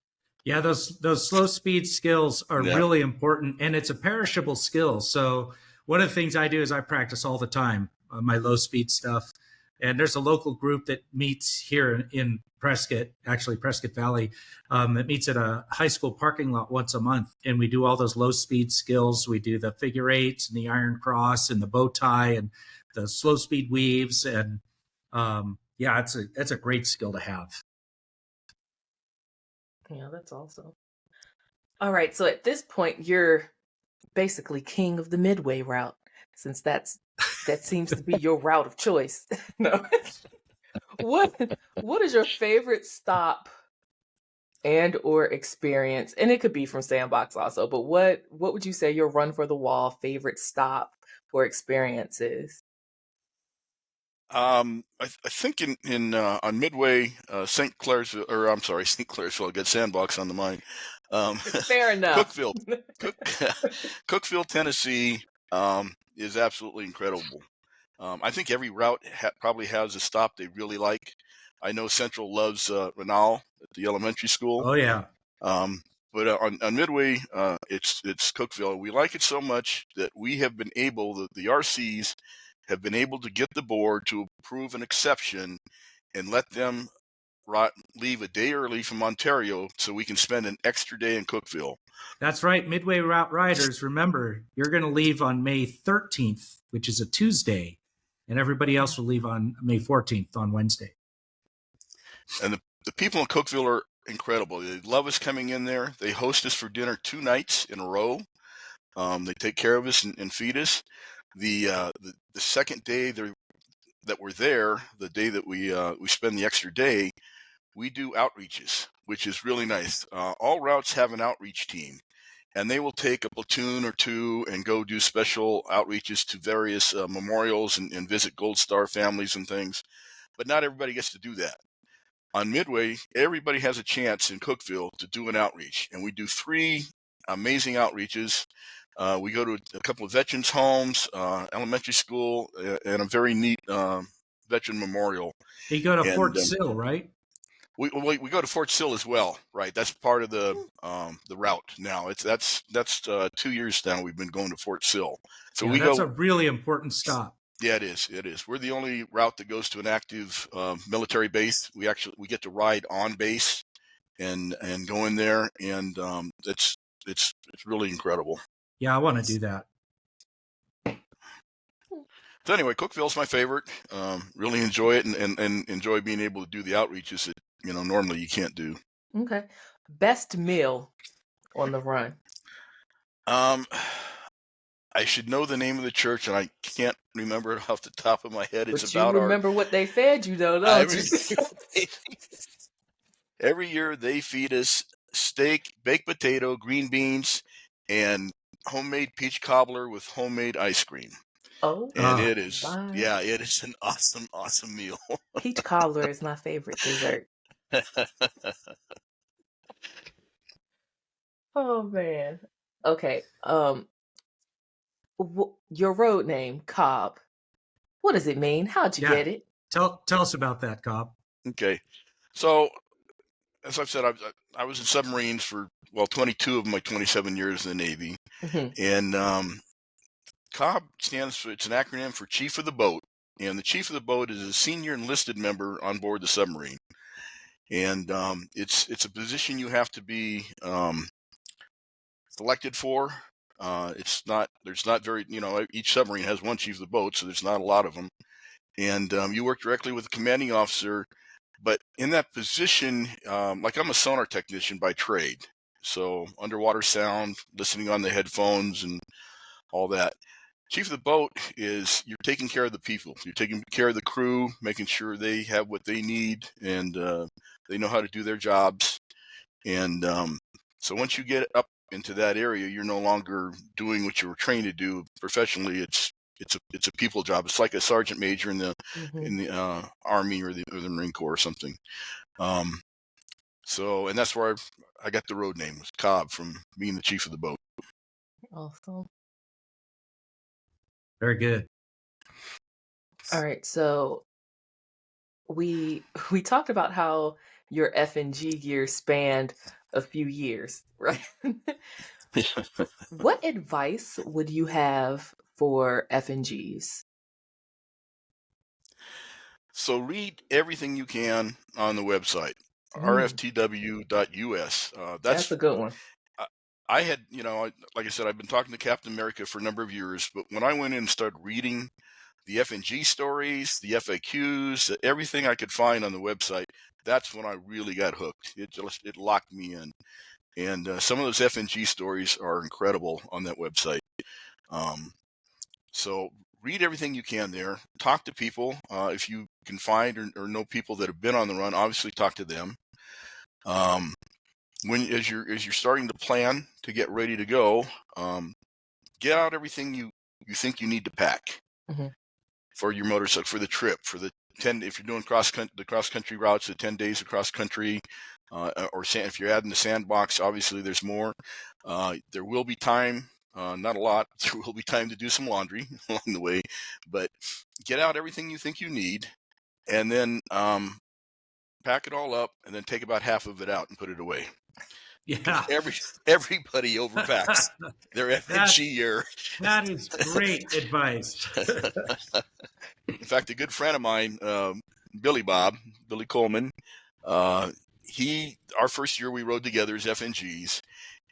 Yeah, those slow speed skills are really important, and it's a perishable skill. So one of the things I do is I practice all the time my low speed stuff. And there's a local group that meets here in Prescott, actually Prescott Valley, that meets at a high school parking lot once a month. And we do all those low speed skills. We do the figure eights and the iron cross and the bow tie and the slow speed weaves. And yeah, it's a great skill to have. Yeah, that's awesome. All right. So at this point, you're basically king of the Midway route, since that seems to be your route of choice. No. What is your favorite stop and or experience? And it could be from Sandbox also, but what would you say your Run for the Wall favorite stop or experience is? I think in on Midway, St. Clairsville, or I'm sorry, St. Clairsville. I got Sandbox on the mind. Fair enough. Cookville, Tennessee, is absolutely incredible. I think every route probably has a stop they really like. I know Central loves Renal at the elementary school. Oh yeah. But on Midway, it's Cookville. We like it so much that we have been able, the RCs have been able to get the board to approve an exception and let them leave a day early from Ontario so we can spend an extra day in Cookville. That's right. Midway Route riders, remember, you're going to leave on May 13th, which is a Tuesday, and everybody else will leave on May 14th on Wednesday. And the people in Cookville are incredible. They love us coming in there. They host us for dinner 2 nights in a row. They take care of us and feed us. The second day that we're there, the day that we spend the extra day, we do outreaches, which is really nice. All routes have an outreach team, and they will take a platoon or two and go do special outreaches to various memorials and visit Gold Star families and things. But not everybody gets to do that. On Midway, everybody has a chance in Cookville to do an outreach, and we do 3 amazing outreaches. We go to a couple of veterans' homes, elementary school, and a very neat veteran memorial. You go to Fort Sill, right? we go to Fort Sill as well, right? That's part of the route now. That's 2 years now we've been going to Fort Sill. So yeah, we that's go. a really important stop. Yeah, it is. It is. We're the only route that goes to an active military base. We get to ride on base and go in there, and it's really incredible. Yeah, I want to do that. So anyway, Cookville's my favorite. Really enjoy it, and enjoy being able to do the outreaches that normally you can't do. Okay. Best meal on the run. I should know the name of the church, and I can't remember it off the top of my head. It's But about you remember what they fed you, though, don't you? Every year they feed us steak, baked potato, green beans, and homemade peach cobbler with homemade ice cream. Oh, And it is, my. yeah, it is an awesome meal. Peach cobbler is my favorite dessert. Oh man. Okay. Your road name, Cobb. What does it mean? How'd you get it? Tell us about that, Cobb. Okay, so as I've said, I was in submarines for 22 of my 27 years in the Navy, and Cobb stands for, it's an acronym for Chief of the Boat, and the Chief of the Boat is a senior enlisted member on board the submarine, and it's a position you have to be selected for. There's not very, each submarine has one chief of the boat, so there's not a lot of them. And you work directly with the commanding officer. But in that position, like I'm a sonar technician by trade, so underwater sound, listening on the headphones and all that. Chief of the boat is you're taking care of the people. You're taking care of the crew, making sure they have what they need and they know how to do their jobs. And so once you get up into that area, you're no longer doing what you were trained to do professionally. It's a people job. It's like a sergeant major in the Army or the Marine Corps or something. So, and that's where I got the road name, was Cobb, from being the chief of the boat. Awesome. Very good. All right, so we talked about how your FNG gear spanned a few years, right? What advice would you have for FNGs? So read everything you can on the website, rftw.us. That's a good one. I had, like I said, I've been talking to Captain America for a number of years, but when I went in and started reading the FNG stories, the FAQs, everything I could find on the website, that's when I really got hooked. It locked me in. And some of those FNG stories are incredible on that website. So read everything you can there. Talk to people. If you can find or know people that have been on the run, obviously talk to them. As you're starting to plan to get ready to go, get out everything you think you need to pack for your motorcycle, for the trip, for the 10. If you're doing cross country routes, the 10 days of cross country, or if you're adding the Sandbox, obviously there's more. There will be time. Not a lot. There will be time to do some laundry along the way, but get out everything you think you need, and then pack it all up, and then take about half of it out and put it away. Yeah, everybody overpacks their FNG year. That is great advice. In fact, a good friend of mine, Billy Coleman, our first year we rode together as FNGs.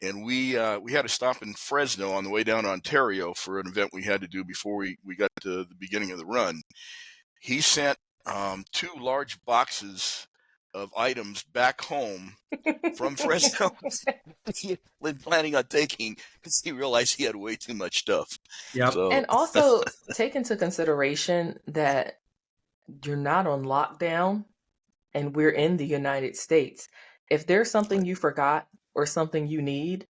And we had to stop in Fresno on the way down to Ontario for an event we had to do before we got to the beginning of the run. He sent 2 large boxes of items back home from Fresno. He was planning on taking because he realized he had way too much stuff. Yep. So. And also take into consideration that you're not on lockdown and we're in the United States. If there's something you forgot or something you need,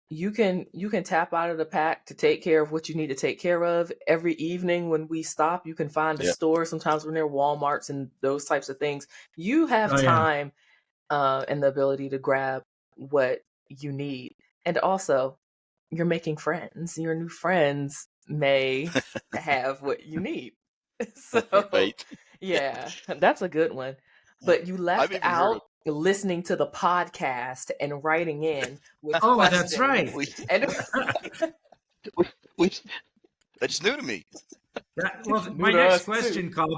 you can tap out of the pack to take care of what you need to take care of. Every evening when we stop, you can find a store. Sometimes we're near Walmarts and those types of things. You have time and the ability to grab what you need. And also, you're making friends. Your new friends may have what you need. So, right. yeah, that's a good one. But you left out listening to the podcast and writing in with Oh, questions. that's right. And That's new to me. Well, New my to next us, too. question, Cobb,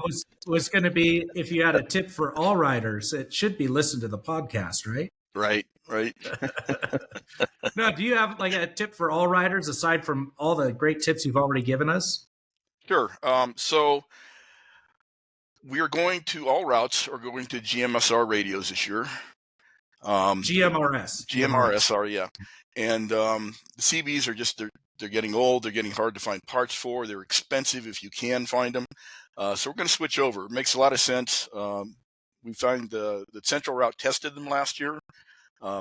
was going to be if you had a tip for all riders. It should be listen to the podcast, right? Right. No, do you have like a tip for all riders aside from all the great tips you've already given us? Sure. So we are going to all routes are going to GMSR radios this year. GMRS. Sorry, yeah. And the CBs are just they're getting old. They're getting hard to find parts for. They're expensive if you can find them. So we're going to switch over. It makes a lot of sense. We find the Central Route tested them last year.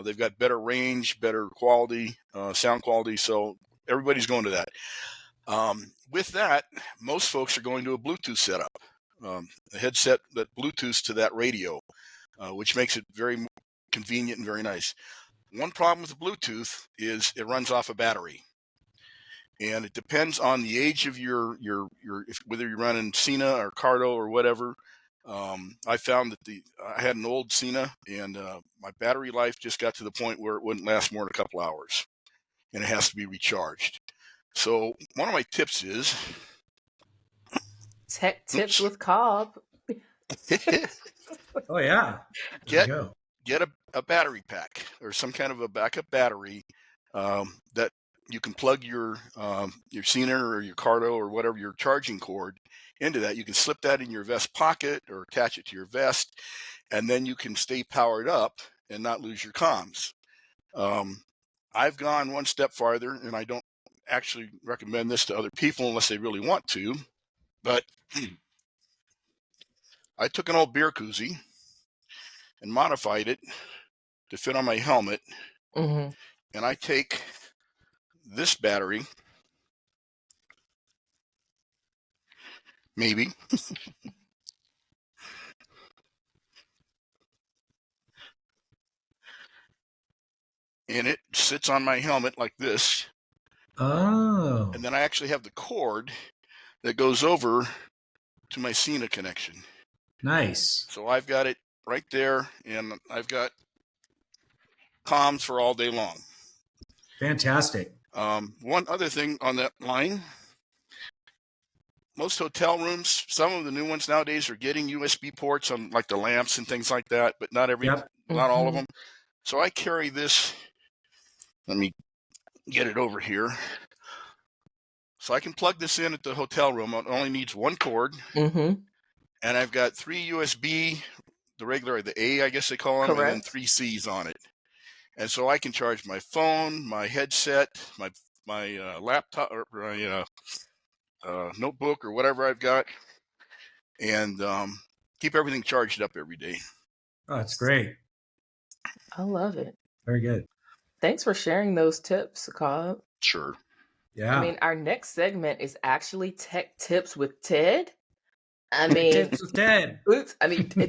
They've got better range, better quality, sound quality. So everybody's going to that. With that, most folks are going to a Bluetooth setup, a headset that Bluetooths to that radio, which makes it very convenient and very nice. One problem with the Bluetooth is it runs off a battery, and it depends on the age of your whether you're running Cena or Cardo or whatever. I found that I had an old Cena, and my battery life just got to the point where it wouldn't last more than a couple hours, and it has to be recharged. So one of my tips is Tech tips with Cobb. Oh, yeah. get a battery pack or some kind of a backup battery that you can plug your Cena or your Cardo or whatever your charging cord into that. You can slip that in your vest pocket or attach it to your vest, and then you can stay powered up and not lose your comms. I've gone one step farther, and I don't actually recommend this to other people unless they really want to, but I took an old beer koozie and modified it to fit on my helmet, Mm-hmm. and I take this battery, maybe, and it sits on my helmet like this. Oh. And then I actually have the cord that goes over to my Cena connection. Nice. So I've got it right there, and I've got comms for all day long. Fantastic. One other thing on that line, most hotel rooms, some of the new ones nowadays are getting USB ports on like the lamps and things like that, but not not all of them. So I carry this. Let me get it over here. So I can plug this in at the hotel room. It only needs one cord. Mm-hmm. And I've got 3 USB, the regular, the A, I guess they call them, Correct. and then 3 C's on it. And so I can charge my phone, my headset, my laptop, or my notebook, or whatever I've got, and keep everything charged up every day. Oh, that's great. I love it. Very good. Thanks for sharing those tips, Cobb. Sure. Yeah. I mean, our next segment is actually Tech Tips with Ted. I mean, Tips with Ted.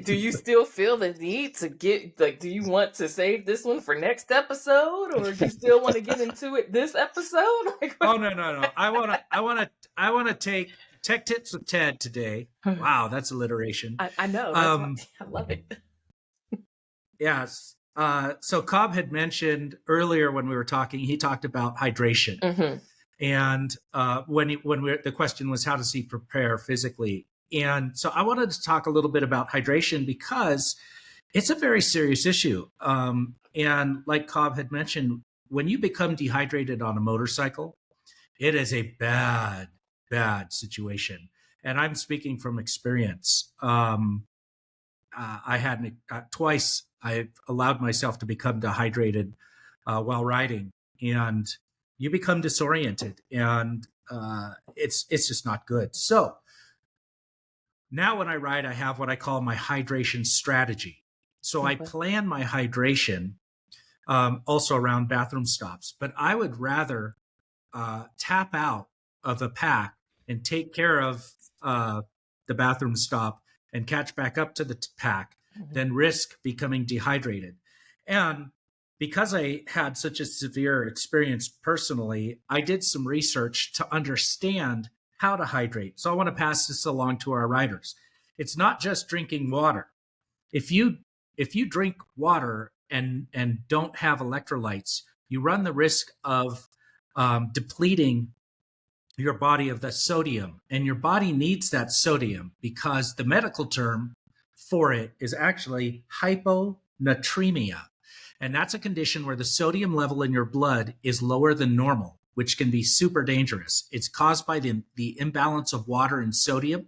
Do you still feel the need to do you want to save this one for next episode, or do you still want to get into it this episode? Oh, no. I want to take Tech Tips with Ted today. Wow, that's alliteration. I know. I love it. Yes. So Cobb had mentioned earlier when we were talking, he talked about hydration. Mm-hmm. And the question was, how does he prepare physically? And so I wanted to talk a little bit about hydration because it's a very serious issue. And like Cobb had mentioned, when you become dehydrated on a motorcycle, it is a bad situation. And I'm speaking from experience. I had twice I've allowed myself to become dehydrated while riding, and you become disoriented, and it's just not good. So now when I ride, I have what I call my hydration strategy. So I plan my hydration also around bathroom stops, but I would rather tap out of a pack and take care of the bathroom stop and catch back up to the pack than risk becoming dehydrated. And because I had such a severe experience personally, I did some research to understand how to hydrate. So I want to pass this along to our riders. It's not just drinking water. If you if you drink water and don't have electrolytes, you run the risk of depleting your body of the sodium, and your body needs that sodium because the medical term for it is actually hyponatremia. And that's a condition where the sodium level in your blood is lower than normal, which can be super dangerous. It's caused by the imbalance of water and sodium.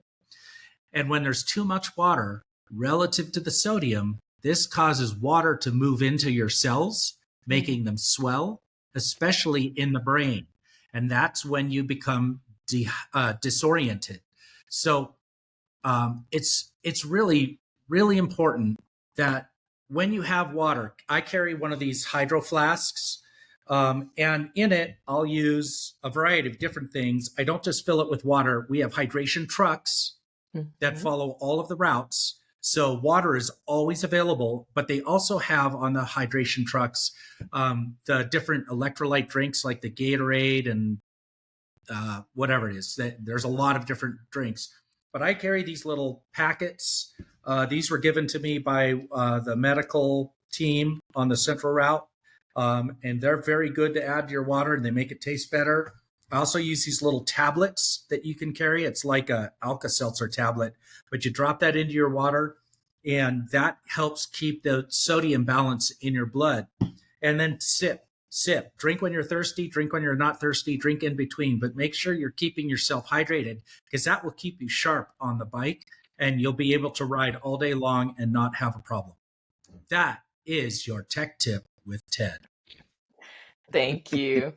And when there's too much water relative to the sodium, this causes water to move into your cells, making them swell, especially in the brain. And that's when you become disoriented. So it's really, really important that when you have water, I carry one of these hydro flasks, and in it, I'll use a variety of different things. I don't just fill it with water. We have hydration trucks that follow all of the routes. So water is always available, but they also have on the hydration trucks the different electrolyte drinks like the Gatorade and whatever it is. There's a lot of different drinks. But I carry these little packets. These were given to me by the medical team on the Central Route, and they're very good to add to your water, and they make it taste better. I also use these little tablets that you can carry. It's like a Alka-Seltzer tablet, but you drop that into your water, and that helps keep the sodium balance in your blood. And then sip. Drink when you're thirsty, drink when you're not thirsty, drink in between, but make sure you're keeping yourself hydrated because that will keep you sharp on the bike and you'll be able to ride all day long and not have a problem. That is your tech tip with Ted. Thank you.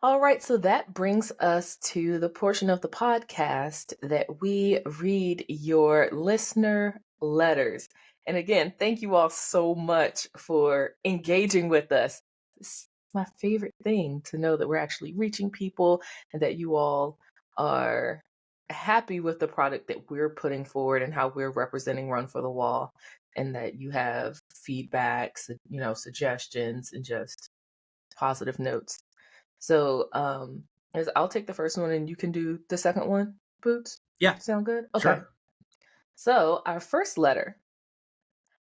All right, so that brings us to the portion of the podcast that we read your listener letters. And again, thank you all so much for engaging with us. It's my favorite thing to know that we're actually reaching people and that you all are happy with the product that we're putting forward and how we're representing Run for the Wall, and that you have feedbacks, suggestions, and just positive notes. So I'll take the first one and you can do the second one, Boots? Yeah. Sound good? Okay. Sure. So our first letter.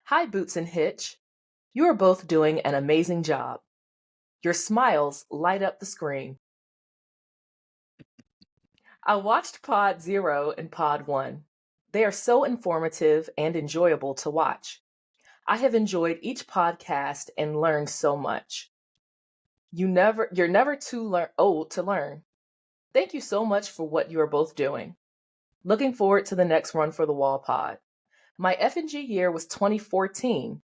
Hi, Boots and Hitch. You are both doing an amazing job. Your smiles light up the screen. I watched Pod 0 and Pod 1. They are so informative and enjoyable to watch. I have enjoyed each podcast and learned so much. You're never too old to learn. Thank you so much for what you are both doing. Looking forward to the next Run for the Wall pod. My FNG year was 2014.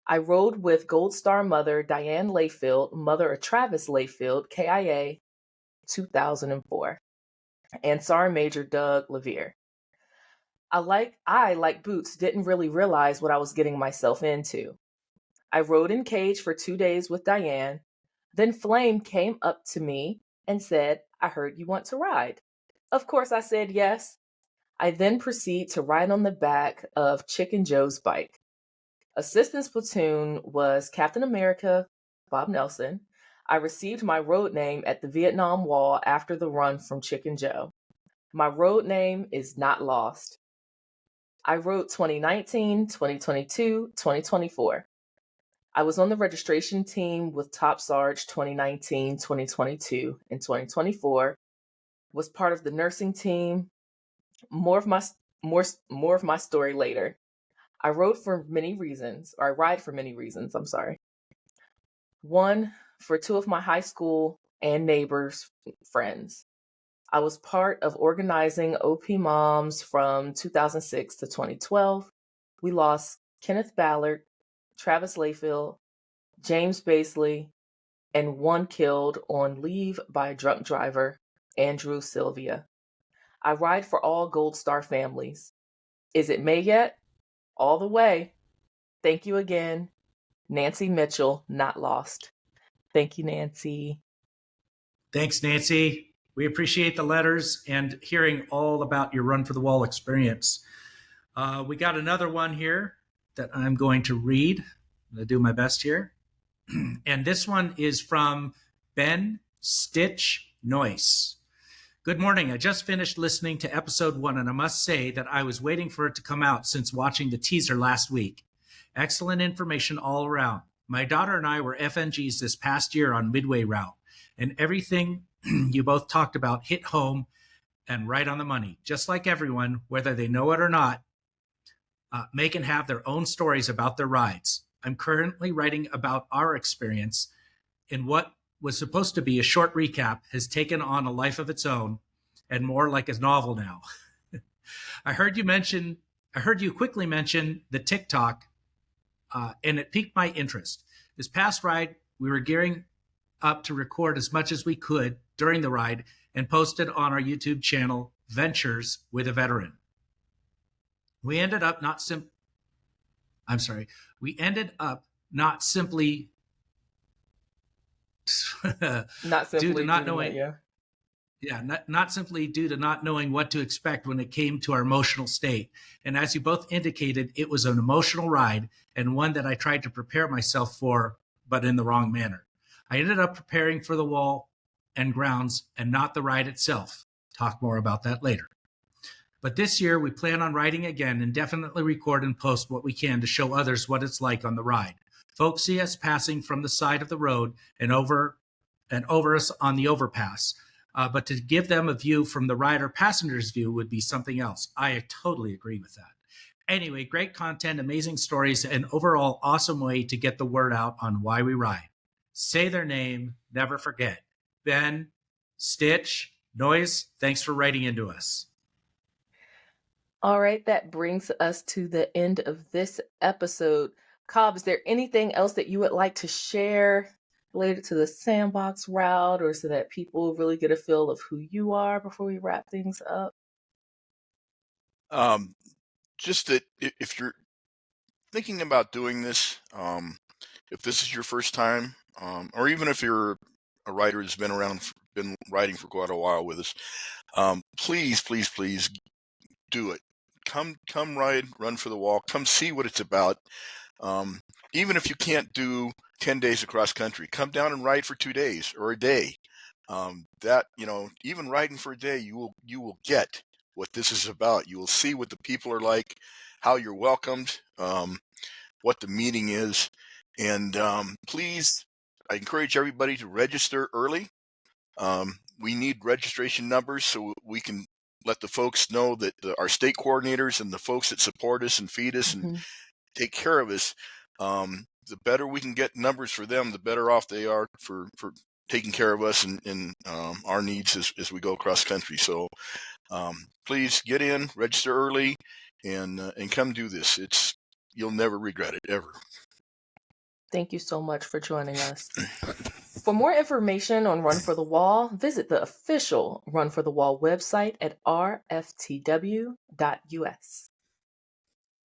I rode with Gold Star mother Diane Layfield, mother of Travis Layfield, KIA, 2004, and Sergeant Major Doug Levere. I, like Boots, didn't really realize what I was getting myself into. I rode in cage for 2 days with Diane. Then Flame came up to me and said, I heard you want to ride. Of course, I said yes. I then proceed to ride on the back of Chicken Joe's bike. Assistance platoon was Captain America, Bob Nelson. I received my road name at the Vietnam Wall after the run from Chicken Joe. My road name is not lost. I rode 2019, 2022, 2024. I was on the registration team with Top Sarge 2019, 2022, and 2024. Was part of the nursing team. More of my story later. I ride for many reasons. I'm sorry. One, for two of my high school and neighbors, friends. I was part of organizing OP Moms from 2006 to 2012. We lost Kenneth Ballard, Travis Layfield, James Basley, and one killed on leave by a drunk driver, Andrew Sylvia. I ride for all Gold Star families. Is it May yet? All the way. Thank you again. Nancy Mitchell, not lost. Thank you, Nancy. Thanks, Nancy. We appreciate the letters and hearing all about your Run for the Wall experience. We got another one here that I'm going to read. I'm going to do my best here. And this one is from Ben Stitch Noyce. Good morning. I just finished listening to episode 1, and I must say that I was waiting for it to come out since watching the teaser last week. Excellent information all around. My daughter and I were FNGs this past year on Midway Route, and everything you both talked about hit home and right on the money. Just like everyone, whether they know it or not, may can have their own stories about their rides. I'm currently writing about our experience in what was supposed to be a short recap has taken on a life of its own and more like a novel now. I heard you quickly mention the TikTok, and it piqued my interest. This past ride, we were gearing up to record as much as we could during the ride and post it on our YouTube channel, Ventures with a Veteran. We ended up not simply Not simply due to not due to knowing yeah. not simply due to not knowing what to expect when it came to our emotional state. And as you both indicated, it was an emotional ride and one that I tried to prepare myself for, but in the wrong manner. I ended up preparing for the wall and grounds and not the ride itself. Talk more about that later. But this year we plan on riding again and definitely record and post what we can to show others what it's like on the ride. Folks see us passing from the side of the road and over us on the overpass. But to give them a view from the rider passenger's view would be something else. I totally agree with that. Anyway, great content, amazing stories, and overall awesome way to get the word out on why we ride. Say their name, never forget. Ben, Stitch, Noise, thanks for writing into us. All right, that brings us to the end of this episode. Cobb, is there anything else that you would like to share related to the Sandbox Route, or so that people really get a feel of who you are before we wrap things up? Just that if you're thinking about doing this, if this is your first time, or even if you're a writer who's been writing for quite a while with us, please do it. Come ride, run for the wall. Come see what it's about. Even if you can't do 10 days across country, come down and ride for 2 days or a day. Even riding for a day, you will get what this is about. You will see what the people are like, how you're welcomed, what the meeting is. And please, I encourage everybody to register early. We need registration numbers so we can let the folks know that our state coordinators and the folks that support us and feed us and take care of us, the better we can get numbers for them, the better off they are for taking care of us and our needs as we go across country. So please get in, register early, and come do this. You'll never regret it, ever. Thank you so much for joining us. For more information on Run for the Wall, visit the official Run for the Wall website at rftw.us.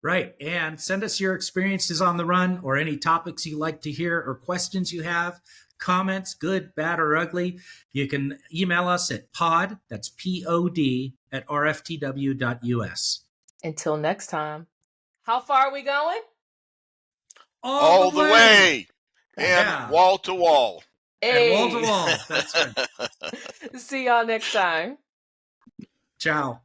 Right. And send us your experiences on the run or any topics you'd like to hear or questions you have, comments, good, bad, or ugly. You can email us at pod, that's POD, at rftw.us. Until next time, how far are we going? All the way. And wall to wall. Hey. And wall to wall. That's right. See y'all next time. Ciao.